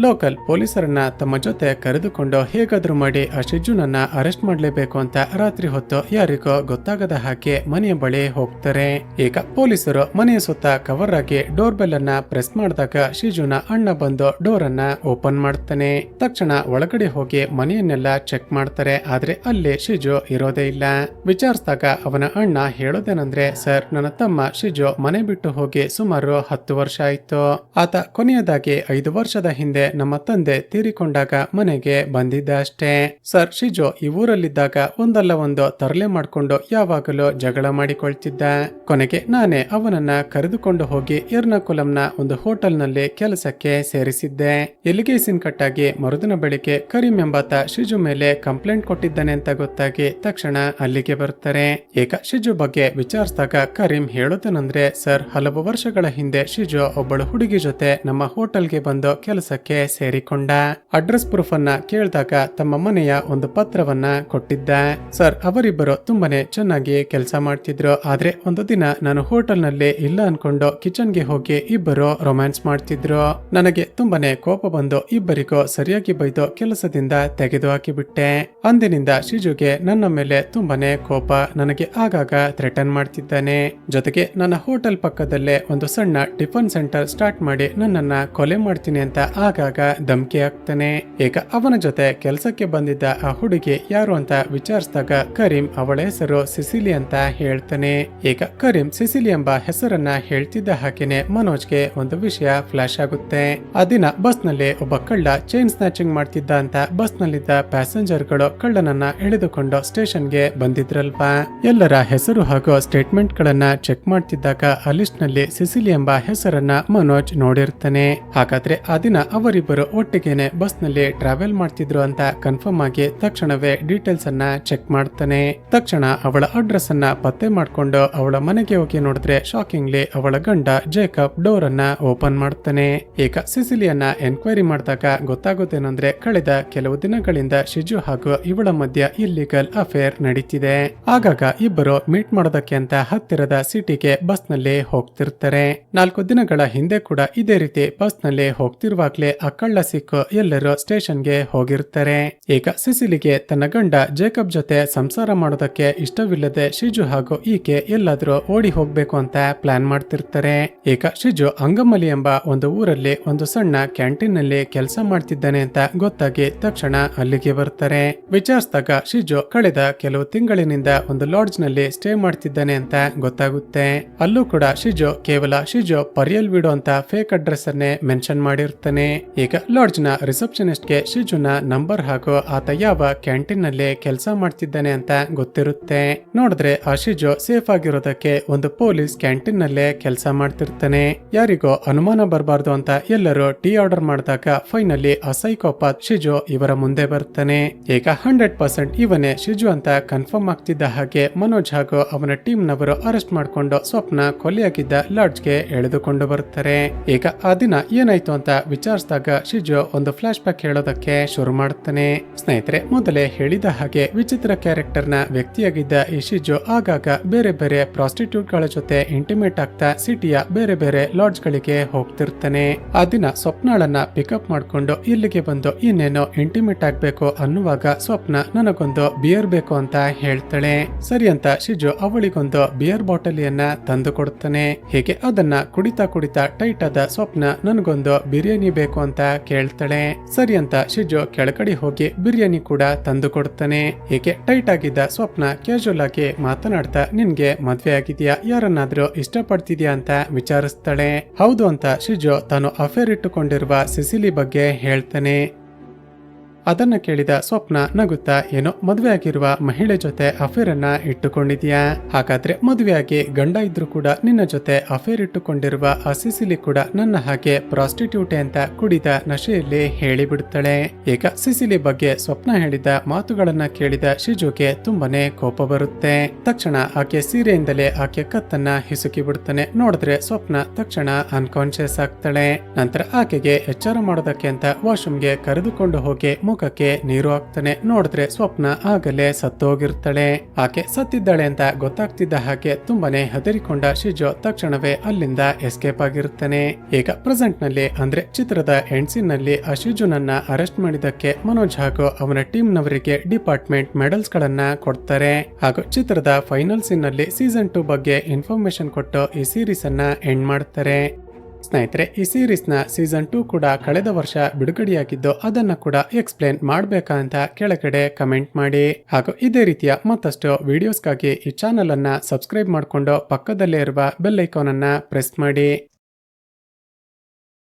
ಲೋಕಲ್ ಪೊಲೀಸರನ್ನ ತಮ್ಮ ಜೊತೆ ಕರೆದುಕೊಂಡು ಹೇಗಾದ್ರೂ ಮಾಡಿ ಆ ಶಿಜುನನ್ನ ಅರೆಸ್ಟ್ ಮಾಡಲೇಬೇಕು ಅಂತ ರಾತ್ರಿ ಹೊತ್ತು ಯಾರಿಗೋ ಗೊತ್ತಾಗದ ಹಾಗೆ ಮನೆಯ ಬಳಿ ಹೋಗ್ತಾರೆ. ಈಗ ಪೊಲೀಸರು ಮನೆಯ ಸುತ್ತ ಕವರ್ ಆಗಿ ಡೋರ್ ಬೆಲ್ ಅನ್ನ ಪ್ರೆಸ್ ಮಾಡಿದಾಗ ಶಿಜುನ ಅಣ್ಣ ಬಂದು ಡೋರ್ ಅನ್ನ ಓಪನ್ ಮಾಡ್ತಾನೆ. ತಕ್ಷಣ ಒಳಗಡೆ ಹೋಗಿ ಮನೆಯನ್ನೆಲ್ಲ ಚೆಕ್ ಮಾಡ್ತಾರೆ. ಆದ್ರೆ ಅಲ್ಲಿ ಶಿಜು ಇರೋದೇ ಇಲ್ಲ. ವಿಚಾರಿಸಿದಾಗ ಅವನ ಅಣ್ಣ ಹೇಳೋದೇನಂದ್ರೆ, ಸರ್, ನನ್ನ ತಮ್ಮ ಶಿಜು ಮನೆ ಬಿಟ್ಟು ಹೋಗಿ ಸುಮಾರು 10 ವರ್ಷ ಆಯ್ತು. ಆತ ಕೊನೆಯದಾಗಿ 5 ವರ್ಷದ ಹಿಂದೆ ನಮ್ಮ ತಂದೆ ತೀರಿಕೊಂಡಾಗ ಮನೆಗೆ ಬಂದಿದ್ದ ಅಷ್ಟೇ. ಸರ್, ಶಿಜು ಈ ಊರಲ್ಲಿದ್ದಾಗ ಒಂದಲ್ಲ ಒಂದು ತರಲೆ ಮಾಡ್ಕೊಂಡು ಯಾವಾಗಲೂ ಜಗಳ ಮಾಡಿಕೊಳ್ತಿದ್ದ. ಕೊನೆಗೆ ನಾನೇ ಅವನನ್ನ ಕರೆದುಕೊಂಡು ಹೋಗಿ ಎರ್ನಾಕುಲಂನ ಒಂದು ಹೋಟೆಲ್ ನಲ್ಲಿ ಕೆಲಸಕ್ಕೆ ಸೇರಿಸಿದ್ದೆ. ಎಲ್ಲಿಗೆ ಕಟ್ಟಾಗಿ ಮರುದಿನ ಬೆಳಿಗ್ಗೆ ಕರೀಂ ಎಂಬಾತ ಶಿಜು ಮೇಲೆ ಕಂಪ್ಲೇಂಟ್ ಕೊಟ್ಟಿದ್ದಾನೆ ಅಂತ ಗೊತ್ತಾಗಿ ತಕ್ಷಣ ಅಲ್ಲಿಗೆ ಬರ್ತಾರೆ. ಈಗ ಶಿಜು ಬಗ್ಗೆ ವಿಚಾರಿಸಿದಾಗ ಕರೀಂ ಹೇಳೋದೇನಂದ್ರೆ, ಸರ್, ಹಲವು ವರ್ಷಗಳ ಹಿಂದೆ ಶಿಜು ಒಬ್ಬಳು ಹುಡುಗಿ ಜೊತೆ ನಮ್ಮ ಹೋಟೆಲ್ಗೆ ಬಂದು ಕೆಲಸಕ್ಕೆ ತಂಡಕ್ಕೆ ಸೇರಿಕೊಂಡ. ಅಡ್ರೆಸ್ ಪ್ರೂಫ್ ಅನ್ನ ಕೇಳಿದಾಗ ತಮ್ಮ ಮನೆಯ ಒಂದು ಪತ್ರವನ್ನ ಕೊಟ್ಟಿದ್ದ. ಸರ್, ಅವರಿಬ್ಬರು ತುಂಬಾನೇ ಚೆನ್ನಾಗಿ ಕೆಲಸ ಮಾಡ್ತಿದ್ರು. ಆದ್ರೆ ಒಂದು ದಿನ ನಾನು ಹೋಟೆಲ್ ನಲ್ಲಿ ಇಲ್ಲ ಅನ್ಕೊಂಡು ಕಿಚನ್ಗೆ ಹೋಗಿ ಇಬ್ಬರು ರೊಮ್ಯಾನ್ಸ್ ಮಾಡ್ತಿದ್ರು. ನನಗೆ ತುಂಬಾನೇ ಕೋಪ ಬಂದು ಇಬ್ಬರಿಗೂ ಸರಿಯಾಗಿ ಬೈದು ಕೆಲಸದಿಂದ ತೆಗೆದು ಹಾಕಿಬಿಟ್ಟೆ. ಅಂದಿನಿಂದ ಶಿಜುಗೆ ನನ್ನ ಮೇಲೆ ತುಂಬಾನೇ ಕೋಪ. ನನಗೆ ಆಗಾಗ ಥ್ರೆಟನ್ ಮಾಡ್ತಿದ್ದಾನೆ. ಜೊತೆಗೆ ನನ್ನ ಹೋಟೆಲ್ ಪಕ್ಕದಲ್ಲೇ ಒಂದು ಸಣ್ಣ ಟಿಫನ್ ಸೆಂಟರ್ ಸ್ಟಾರ್ಟ್ ಮಾಡಿ ನನ್ನನ್ನ ಕೊಲೆ ಮಾಡ್ತೀನಿ ಅಂತ ಆಗಾಗ ಧಮಕಿ ಹಾಕ್ತಾನೆ. ಈಗ ಅವನ ಜೊತೆ ಕೆಲಸಕ್ಕೆ ಬಂದಿದ್ದ ಆ ಹುಡುಗಿ ಯಾರು ಅಂತ ವಿಚಾರಿಸಿದಾಗ ಕರೀಂ ಅವಳ ಹೆಸರು ಸಿಸಿಲಿ ಅಂತ ಹೇಳ್ತಾನೆ. ಈಗ ಕರೀಂ ಸಿಸಿಲಿ ಎಂಬ ಹೆಸರನ್ನ ಹೇಳ್ತಿದ್ದ ಹಾಗೇನೆ ಮನೋಜ್ಗೆ ಒಂದು ವಿಷಯ ಫ್ಲಾಶ್ ಆಗುತ್ತೆ. ಆ ದಿನ ಬಸ್ ನಲ್ಲಿ ಒಬ್ಬ ಕಳ್ಳ ಚೈನ್ ಸ್ನಾಚಿಂಗ್ ಮಾಡ್ತಿದ್ದ ಅಂತ ಬಸ್ ನಲ್ಲಿದ್ದ ಪ್ಯಾಸೆಂಜರ್ ಗಳು ಕಳ್ಳನನ್ನ ಎಳೆದುಕೊಂಡು ಸ್ಟೇಷನ್ಗೆ ಬಂದಿದ್ರಲ್ವಾ. ಎಲ್ಲರ ಹೆಸರು ಹಾಗೂ ಸ್ಟೇಟ್ಮೆಂಟ್ ಗಳನ್ನ ಚೆಕ್ ಮಾಡ್ತಿದ್ದಾಗ ಆ ಲಿಸ್ಟ್ ನಲ್ಲಿ ಸಿಸಿಲಿ ಎಂಬ ಹೆಸರನ್ನ ಮನೋಜ್ ನೋಡಿರ್ತಾನೆ. ಹಾಗಾದ್ರೆ ಆ ದಿನ ಅವರಿಬ್ಬರು ಒಟ್ಟಿಗೆನೆ ಬಸ್ ನಲ್ಲಿ ಟ್ರಾವೆಲ್ ಮಾಡ್ತಿದ್ರು ಅಂತ ಕನ್ಫರ್ಮ್ ಆಗಿ ತಕ್ಷಣವೇ ಡೀಟೇಲ್ಸ್ ಅನ್ನ ಚೆಕ್ ಮಾಡ್ತಾನೆ. ತಕ್ಷಣ ಅವಳ ಅಡ್ರೆಸ್ ಅನ್ನ ಪತ್ತೆ ಮಾಡ್ಕೊಂಡು ಅವಳ ಮನೆಗೆ ಹೋಗಿ ನೋಡಿದ್ರೆ ಶಾಕಿಂಗ್ಲಿ ಅವಳ ಗಂಡ ಜೇಕಬ್ ಡೋರ್ ಅನ್ನ ಓಪನ್ ಮಾಡ್ತಾನೆ. ಈಗ ಸಿಸಿಲಿಯನ್ನ ಎನ್ಕ್ವೈರಿ ಮಾಡಿದಾಗ ಗೊತ್ತಾಗೋದೇನಂದ್ರೆ ಕಳೆದ ಕೆಲವು ದಿನಗಳಿಂದ ಶಿಜು ಹಾಗೂ ಇವಳ ಮಧ್ಯ ಇಲ್ಲಿಗಲ್ ಅಫೇರ್ ನಡೀತಿದೆ. ಆಗಾಗ ಇಬ್ಬರು ಮೀಟ್ ಮಾಡೋದಕ್ಕೆ ಅಂತ ಹತ್ತಿರದ ಸಿಟಿಗೆ ಬಸ್ ನಲ್ಲಿ ಹೋಗ್ತಿರ್ತಾರೆ. 4 ದಿನಗಳ ಹಿಂದೆ ಕೂಡ ಇದೇ ರೀತಿ ಬಸ್ ನಲ್ಲಿ ಹೋಗ್ತಿರುವಾಗ್ಲೇ ಆ ಕಳ್ಳ ಸಿಕ್ಕು ಎಲ್ಲರೂ ಸ್ಟೇಷನ್ಗೆ ಹೋಗಿರ್ತಾರೆ. ಈಗ ಸಿಸಿಲಿಗೆ ತನ್ನ ಗಂಡ ಜೇಕಬ್ ಜೊತೆ ಸಂಸಾರ ಮಾಡೋದಕ್ಕೆ ಇಷ್ಟವಿಲ್ಲದೆ ಶಿಜು ಹಾಗೂ ಈಕೆ ಎಲ್ಲಾದ್ರೂ ಓಡಿ ಹೋಗ್ಬೇಕು ಅಂತ ಪ್ಲಾನ್ ಮಾಡ್ತಿರ್ತಾರೆ. ಈಗ ಶಿಜು ಅಂಗಮಲಿ ಎಂಬ ಒಂದು ಊರಲ್ಲಿ ಒಂದು ಸಣ್ಣ ಕ್ಯಾಂಟೀನ್ ನಲ್ಲಿ ಕೆಲಸ ಮಾಡ್ತಿದ್ದಾನೆ ಅಂತ ಗೊತ್ತಾಗಿ ತಕ್ಷಣ ಅಲ್ಲಿಗೆ ಬರ್ತಾರೆ. ವಿಚಾರಿಸಿದಾಗ ಶಿಜು ಕಳೆದ ಕೆಲವು ತಿಂಗಳಿನಿಂದ ಒಂದು ಲಾಡ್ಜ್ ನಲ್ಲಿ ಸ್ಟೇ ಮಾಡ್ತಿದ್ದಾನೆ ಅಂತ ಗೊತ್ತಾಗುತ್ತೆ. ಅಲ್ಲೂ ಕೂಡ ಶಿಜು ಕೇವಲ ಶಿಜು ಪರಿಯಲ್ ವೀಡು ಅಂತ ಫೇಕ್ ಅಡ್ರೆಸ್ ಅನ್ನೇ ಮೆನ್ಷನ್ ಮಾಡಿರ್ತಾನೆ. ಈಗ ಲಾಡ್ಜ್ ನ ರಿಸೆಪ್ಷನಿಸ್ಟ್ ಗೆ ಶಿಜುನ ನಂಬರ್ ಹಾಗೂ ಆತ ಯಾವ ಕ್ಯಾಂಟೀನ್ ನಲ್ಲಿ ಕೆಲಸ ಮಾಡ್ತಿದ್ದಾನೆ ಅಂತ ಗೊತ್ತಿರುತ್ತೆ. ನೋಡಿದ್ರೆ ಆ ಶಿಜು ಸೇಫ್ ಆಗಿರೋದಕ್ಕೆ ಒಂದು ಪೊಲೀಸ್ ಕ್ಯಾಂಟೀನ್ ನಲ್ಲೇ ಕೆಲಸ ಮಾಡ್ತಿರ್ತಾನೆ. ಯಾರಿಗೋ ಅನುಮಾನ ಬರಬಾರ್ದು ಅಂತ ಎಲ್ಲರೂ ಟೀ ಆರ್ಡರ್ ಮಾಡಿದಾಗ ಫೈನಲಿ ಆ ಸೈಕೋಪಾತ್ ಶಿಜು ಇವರ ಮುಂದೆ ಬರ್ತಾನೆ. ಈಗ 100% ಇವನೇ ಶಿಜು ಅಂತ ಕನ್ಫರ್ಮ್ ಆಗ್ತಿದ್ದ ಹಾಗೆ ಮನೋಜ್ ಹಾಗೂ ಅವನ ಟೀಮ್ ನವರು ಅರೆಸ್ಟ್ ಮಾಡ್ಕೊಂಡು ಸ್ವಪ್ನ ಕೊಲೆಯಾಗಿದ್ದ ಲಾಡ್ಜ್ ಗೆ ಎಳೆದುಕೊಂಡು ಬರ್ತಾರೆ. ಈಗ ಆ ದಿನ ಏನಾಯ್ತು ಅಂತ ವಿಚಾರಿಸಿದಾಗ ಶಿಜು ಒಂದು ಫ್ಲಾಶ್ ಬ್ಯಾಕ್ ಹೇಳೋದಕ್ಕೆ ಶುರು ಮಾಡ್ತಾನೆ. ಸ್ನೇಹಿತರೆ, ಮೊದಲೇ ಹೇಳಿದ ಹಾಗೆ ವಿಚಿತ್ರ ಕ್ಯಾರೆಕ್ಟರ್ ನ ವ್ಯಕ್ತಿಯಾಗಿದ್ದ ಈ ಶಿಜು ಆಗಾಗ ಬೇರೆ ಬೇರೆ ಪ್ರಾಸ್ಟಿಟ್ಯೂಟ್ ಗಳ ಜೊತೆ ಇಂಟಿಮೇಟ್ ಆಗ್ತಾ ಸಿಟಿಯ ಬೇರೆ ಬೇರೆ ಲಾಡ್ಜ್ ಗಳಿಗೆ ಹೋಗ್ತಿರ್ತಾನೆ. ಆ ದಿನ ಸ್ವಪ್ನಾಳನ್ನ ಪಿಕಪ್ ಮಾಡ್ಕೊಂಡು ಇಲ್ಲಿಗೆ ಬಂದು ಇನ್ನೇನೋ ಇಂಟಿಮೇಟ್ ಆಗ್ಬೇಕು ಅನ್ನುವಾಗ ಸ್ವಪ್ನ ನನಗೊಂದು ಬಿಯರ್ ಬೇಕು ಅಂತ ಹೇಳ್ತಾಳೆ. ಸರಿ ಅಂತ ಶಿಜು ಅವಳಿಗೊಂದು ಬಿಯರ್ ಬಾಟಲಿಯನ್ನ ತಂದು ಕೊಡ್ತಾನೆ. ಹೀಗೆ ಅದನ್ನ ಕುಡಿತಾ ಕುಡಿತಾ ಟೈಟ್ ಆದ ಸ್ವಪ್ನ ನನಗೊಂದು ಬಿರಿಯಾನಿ ಬೇಕು ಅಂತ ಕೇಳ್ತಾಳೆ. ಸರಿ ಅಂತ ಶಿಜು ಕೆಳಗಡೆ ಹೋಗಿ ಬಿರಿಯಾನಿ ಕೂಡ ತಂದು ಕೊಡ್ತಾನೆ. ಹೀಗೆ ಟೈಟ್ ಆಗಿದ್ದ ಸ್ವಪ್ನ ಕ್ಯಾಶುವಲ್ ಆಗಿ ಮಾತನಾಡ್ತಾ ನಿನ್ಗೆ ಮದ್ವೆ ಆಗಿದ್ಯಾ, ಯಾರನ್ನಾದ್ರೂ ಇಷ್ಟಪಡ್ತಿದ್ಯಾ ಅಂತ ವಿಚಾರಿಸ್ತಾಳೆ. ಹೌದು ಅಂತ ಶಿಜು ತಾನು ಅಫೇರ್ ಇಟ್ಟುಕೊಂಡಿರುವ ಸಿಸಿಲಿ ಬಗ್ಗೆ ಹೇಳ್ತಾನೆ. ಅದನ್ನ ಕೇಳಿದ ಸ್ವಪ್ನ ನಗುತ್ತಾ, ಏನೋ ಮದುವೆ ಆಗಿರುವ ಮಹಿಳೆ ಜೊತೆ ಅಫೇರ್ ಅನ್ನ ಇಟ್ಟುಕೊಂಡಿದ್ಯಾ? ಹಾಗಾದ್ರೆ ಮದುವೆಯಾಗಿ ಗಂಡ ಇದ್ರು ಕೂಡ ನಿನ್ನ ಜೊತೆ ಅಫೇರ್ ಇಟ್ಟುಕೊಂಡಿರುವ ಆ ಸಿಸಿಲಿ ಕೂಡ ನನ್ನ ಹಾಗೆ ಪ್ರಾಸ್ಟಿಟ್ಯೂಟೆ ಅಂತ ಕುಡಿದ ನಶೆಯಲ್ಲಿ ಹೇಳಿಬಿಡ್ತಾಳೆ. ಈಗ ಸಿಸಿಲಿ ಬಗ್ಗೆ ಸ್ವಪ್ನ ಹೇಳಿದ ಮಾತುಗಳನ್ನ ಕೇಳಿದ ಶಿಜುಗೆ ತುಂಬಾನೇ ಕೋಪ ಬರುತ್ತೆ. ತಕ್ಷಣ ಆಕೆ ಸೀರೆಯಿಂದಲೇ ಆಕೆ ಕತ್ತನ್ನ ಹಿಸುಕಿ ಬಿಡ್ತಾನೆ. ನೋಡಿದ್ರೆ ಸ್ವಪ್ನ ತಕ್ಷಣ ಅನ್ಕಾನ್ಶಿಯಸ್ ಆಗ್ತಾಳೆ. ನಂತರ ಆಕೆಗೆ ಎಚ್ಚರ ಮಾಡೋದಕ್ಕೆ ಅಂತ ವಾಶ್ರೂಮ್ಗೆ ಕರೆದುಕೊಂಡು ಹೋಗಿ ಮುಖಕ್ಕೆ ನೀರು ಹಾಕ್ತಾನೆ. ನೋಡಿದ್ರೆ ಸ್ವಪ್ನ ಆಗಲೇ ಸತ್ತೋಗಿರ್ತಾಳೆ. ಆಕೆ ಸತ್ತಿದ್ದಾಳೆ ಅಂತ ಗೊತ್ತಾಗ್ತಿದ್ದ ಹಾಗೆ ತುಂಬಾನೇ ಹೆದರಿಕೊಂಡ ಶಿಜು ತಕ್ಷಣವೇ ಅಲ್ಲಿಂದ ಎಸ್ಕೇಪ್ ಆಗಿರ್ತಾನೆ. ಈಗ ಪ್ರೆಸೆಂಟ್ ನಲ್ಲಿ ಅಂದ್ರೆ ಚಿತ್ರದ ಎಂಡ್ ಸೀನ್ ನಲ್ಲಿ ಆ ಶಿಜುನನ್ನ ಅರೆಸ್ಟ್ ಮಾಡಿದಕ್ಕೆ ಮನೋಜ್ ಹಾಗೂ ಅವನ ಟೀಮ್ ನವರಿಗೆ ಡಿಪಾರ್ಟ್ಮೆಂಟ್ ಮೆಡಲ್ಸ್ ಗಳನ್ನ ಕೊಡ್ತಾರೆ. ಹಾಗೂ ಚಿತ್ರದ ಫೈನಲ್ ಸೀನ್ ನಲ್ಲಿ ಸೀಸನ್ 2 ಬಗ್ಗೆ ಇನ್ಫಾರ್ಮೇಶನ್ ಕೊಟ್ಟು ಈ ಸೀರೀಸ್ ಅನ್ನ ಎಂಡ್ ಮಾಡ್ತಾರೆ. ಸ್ನೇಹಿತರೆ, ಈ ಸೀರೀಸ್ ನ ಸೀಸನ್ 2 ಕೂಡ ಕಳೆದ ವರ್ಷ ಬಿಡುಗಡೆಯಾಗಿದ್ದು ಅದನ್ನ ಕೂಡ ಎಕ್ಸ್ಪ್ಲೇನ್ ಮಾಡ್ಬೇಕಾ ಅಂತ ಕೆಳಗಡೆ ಕಮೆಂಟ್ ಮಾಡಿ. ಹಾಗೂ ಇದೇ ರೀತಿಯ ಮತ್ತಷ್ಟು ವಿಡಿಯೋಸ್ಗಾಗಿ ಈ ಚಾನೆಲ್ ಅನ್ನ ಸಬ್ಸ್ಕ್ರೈಬ್ ಮಾಡಿಕೊಂಡು ಪಕ್ಕದಲ್ಲೇ ಇರುವ ಬೆಲ್ ಐಕಾನ್ ಅನ್ನ ಪ್ರೆಸ್ ಮಾಡಿ.